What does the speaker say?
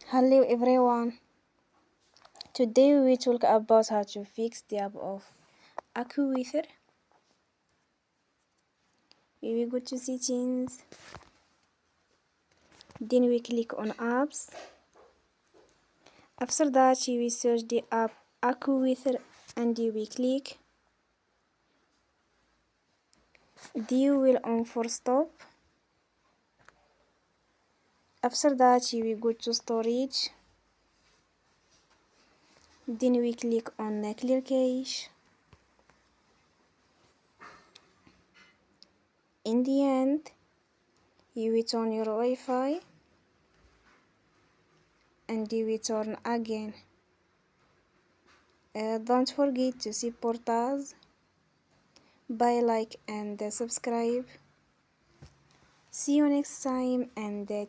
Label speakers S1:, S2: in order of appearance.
S1: Hello everyone. Today we talk about how to fix the app of AccuWeather. We will go to settings. Then we click on apps. After that we search the app AccuWeather and we click. You will on for stop. After that we go to storage. Then we click on clear cache. In the end, you will turn your Wi-Fi and you will turn again. Don't forget to support us by like and subscribe. See you next time and